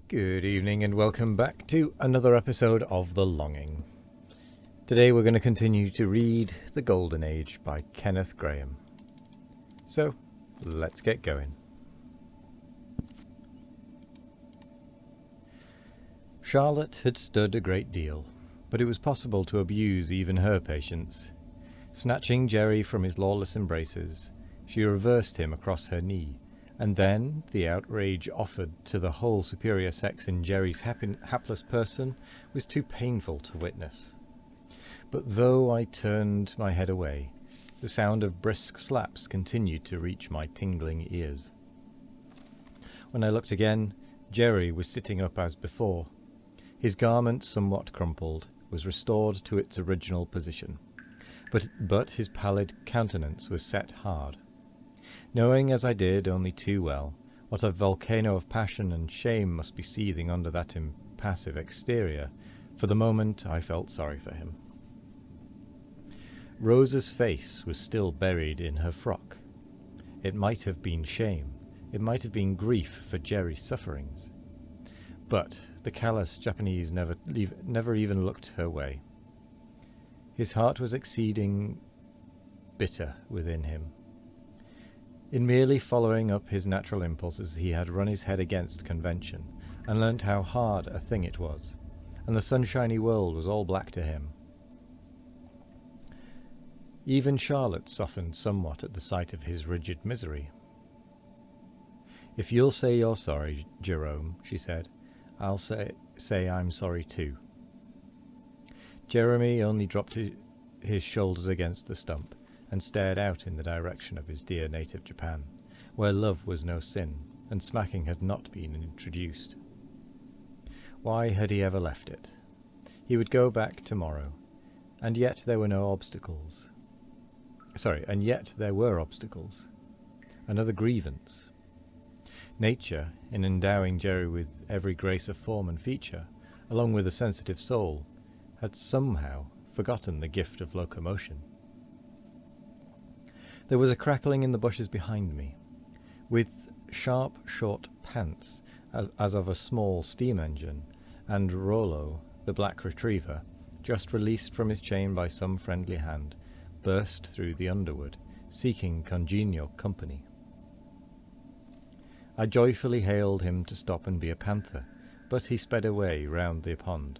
Good evening and welcome back to another episode of The Longing. Today we're going to continue to read The Golden Age by Kenneth Grahame. So, let's get going. Charlotte had stood a great deal, but it was possible to abuse even her patience. Snatching Jerry from his lawless embraces, she reversed him across her knee, and then the outrage offered to the whole superior sex in Jerry's hapless person was too painful to witness. But though I turned my head away, the sound of brisk slaps continued to reach my tingling ears. When I looked again, Jerry was sitting up as before. His garment, somewhat crumpled, was restored to its original position, but his pallid countenance was set hard. Knowing, as I did only too well, what a volcano of passion and shame must be seething under that impassive exterior, for the moment I felt sorry for him. Rosa's face was still buried in her frock. It might have been shame, it might have been grief for Jerry's sufferings. But the callous Japanese never even looked her way. His heart was exceeding bitter within him. In merely following up his natural impulses, he had run his head against convention, and learnt how hard a thing it was, and the sunshiny world was all black to him. Even Charlotte softened somewhat at the sight of his rigid misery. "If you'll say you're sorry, Jerome," she said, "I'll say I'm sorry too." Jeremy only dropped his shoulders against the stump, and stared out in the direction of his dear native Japan, where love was no sin, and smacking had not been introduced. Why had he ever left it? He would go back tomorrow, and yet there were obstacles. Another grievance. Nature, in endowing Jerry with every grace of form and feature, along with a sensitive soul, had somehow forgotten the gift of locomotion. There was a crackling in the bushes behind me, with sharp, short pants, as of a small steam engine, and Rollo, the black retriever, just released from his chain by some friendly hand, burst through the underwood, seeking congenial company. I joyfully hailed him to stop and be a panther, but he sped away round the pond,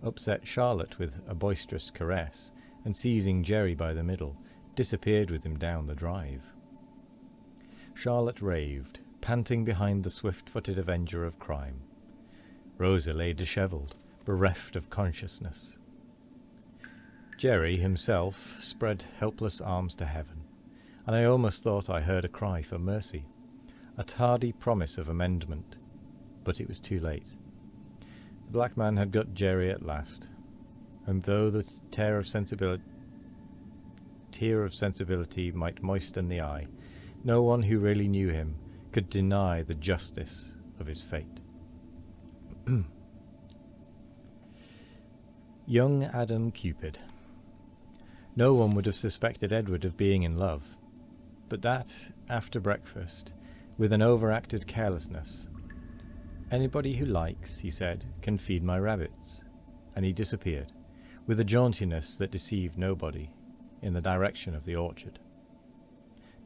upset Charlotte with a boisterous caress, and seizing Jerry by the middle, disappeared with him down the drive. Charlotte raved, panting behind the swift-footed avenger of crime. Rosa lay dishevelled, bereft of consciousness. Jerry himself spread helpless arms to heaven, and I almost thought I heard a cry for mercy, a tardy promise of amendment, but it was too late. The black man had got Jerry at last, and though the tear of sensibility might moisten the eye, no one who really knew him could deny the justice of his fate. Young Adam Cupid. No one would have suspected Edward of being in love, but that, after breakfast, with an overacted carelessness. "Anybody who likes," he said, "can feed my rabbits," and he disappeared, with a jauntiness that deceived nobody, in the direction of the orchard.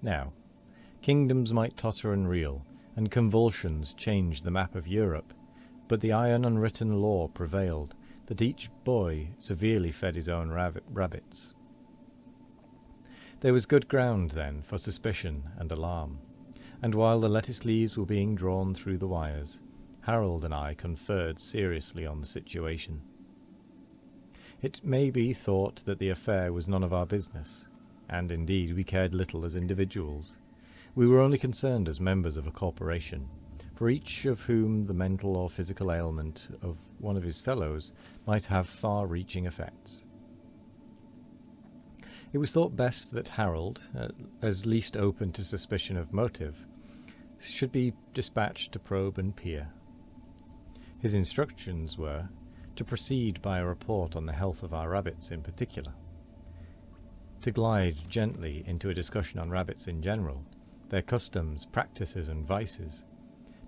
Now, kingdoms might totter and reel, and convulsions change the map of Europe, but the iron unwritten law prevailed that each boy severely fed his own rabbits. There was good ground, then, for suspicion and alarm, and while the lettuce leaves were being drawn through the wires, Harold and I conferred seriously on the situation. It may be thought that the affair was none of our business, and indeed we cared little as individuals. We were only concerned as members of a corporation, for each of whom the mental or physical ailment of one of his fellows might have far-reaching effects. It was thought best that Harold, as least open to suspicion of motive, should be dispatched to probe and peer. His instructions were to proceed by a report on the health of our rabbits in particular, to glide gently into a discussion on rabbits in general, their customs, practices, and vices,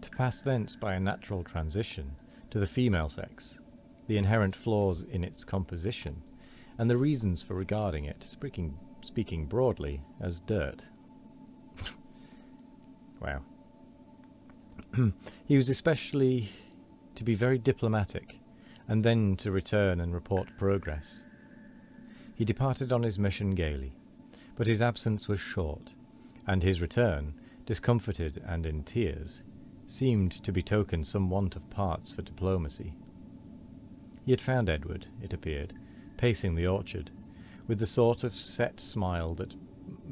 to pass thence by a natural transition to the female sex, the inherent flaws in its composition, and the reasons for regarding it, speaking broadly, as dirt. Wow. He was especially to be very diplomatic, and then to return and report progress. He departed on his mission gaily, but his absence was short, and his return, discomfited and in tears, seemed to betoken some want of parts for diplomacy. He had found Edward, it appeared, pacing the orchard, with the sort of set smile that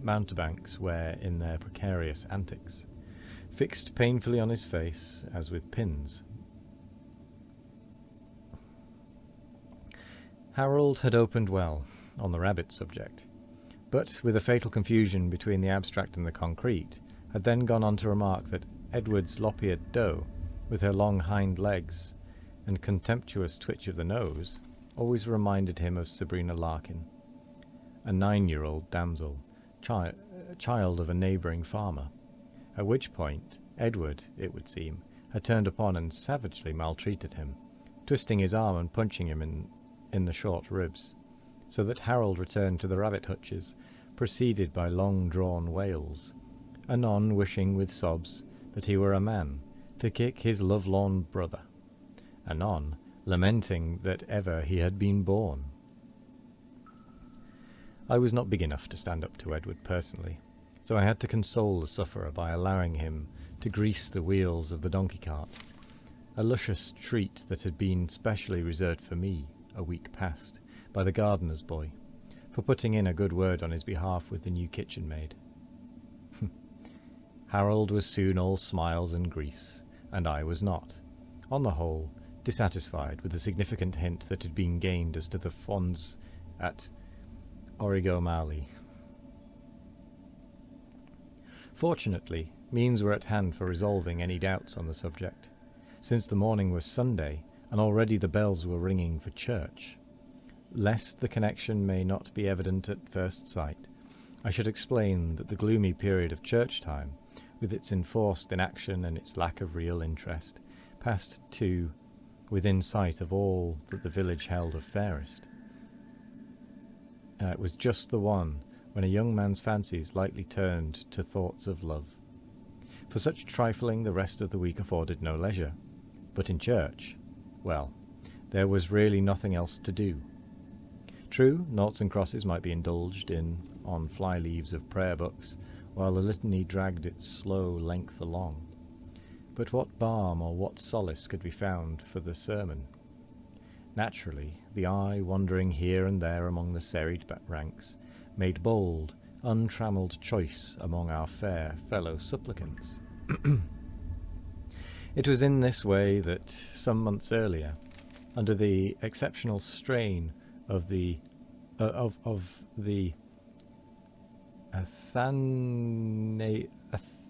mountebanks wear in their precarious antics, fixed painfully on his face as with pins. Harold had opened well on the rabbit subject, but with a fatal confusion between the abstract and the concrete, had then gone on to remark that Edward's lop-eared doe, with her long hind legs and contemptuous twitch of the nose, always reminded him of Sabrina Larkin, a 9-year-old damsel, child of a neighbouring farmer, at which point Edward, it would seem, had turned upon and savagely maltreated him, twisting his arm and punching him in the short ribs, so that Harold returned to the rabbit hutches, preceded by long-drawn wails, anon wishing with sobs that he were a man, to kick his love-lorn brother, anon lamenting that ever he had been born. I was not big enough to stand up to Edward personally, so I had to console the sufferer by allowing him to grease the wheels of the donkey cart, a luscious treat that had been specially reserved for me a week past by the gardener's boy, for putting in a good word on his behalf with the new kitchen maid. Harold was soon all smiles and grease, and I was not, on the whole, dissatisfied with the significant hint that had been gained as to the fonds at Origomali. Fortunately, means were at hand for resolving any doubts on the subject, since the morning was Sunday, and already the bells were ringing for church. Lest the connection may not be evident at first sight, I should explain that the gloomy period of church time, with its enforced inaction and its lack of real interest, passed to within sight of all that the village held of fairest. It was just the one when a young man's fancies lightly turned to thoughts of love. For such trifling the rest of the week afforded no leisure, but in church, well, there was really nothing else to do. True, noughts and crosses might be indulged in on fly-leaves of prayer books, while the litany dragged its slow length along. But what balm or what solace could be found for the sermon? Naturally, the eye, wandering here and there among the serried ranks, made bold, untrammelled choice among our fair fellow supplicants. It was in this way that, some months earlier, under the exceptional strain of the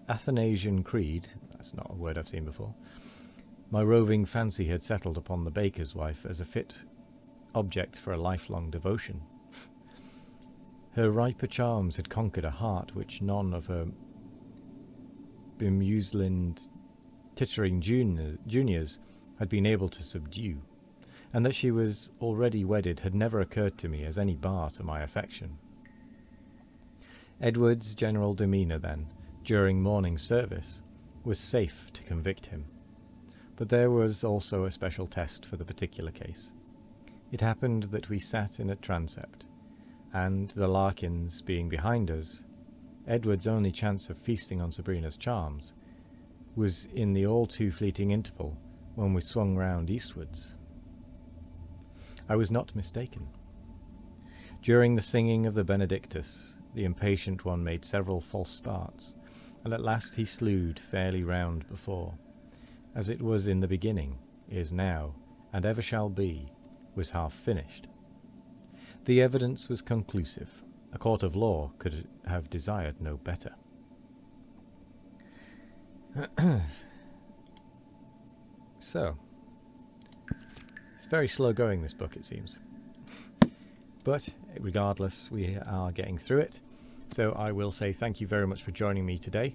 Athanasian Creed, that's not a word I've seen before, my roving fancy had settled upon the baker's wife as a fit object for a lifelong devotion. Her riper charms had conquered a heart which none of her bemuslined, tittering juniors had been able to subdue, and that she was already wedded had never occurred to me as any bar to my affection. Edward's general demeanour, then, during morning service, was safe to convict him. But there was also a special test for the particular case. It happened that we sat in a transept, and, the Larkins being behind us, Edward's only chance of feasting on Sabrina's charms was in the all-too-fleeting interval when we swung round eastwards. I was not mistaken. During the singing of the Benedictus, the impatient one made several false starts, and at last he slewed fairly round before, as it was in the beginning, is now, and ever shall be, was half finished. The evidence was conclusive. A court of law could have desired no better. So, it's very slow going, this book, it seems. But, regardless, we are getting through it. So I will say thank you very much for joining me today.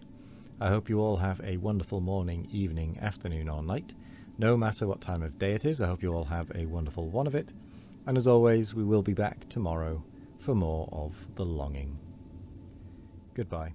I hope you all have a wonderful morning, evening, afternoon, or night. No matter what time of day it is, I hope you all have a wonderful one of it. And as always, we will be back tomorrow for more of The Longing. Goodbye.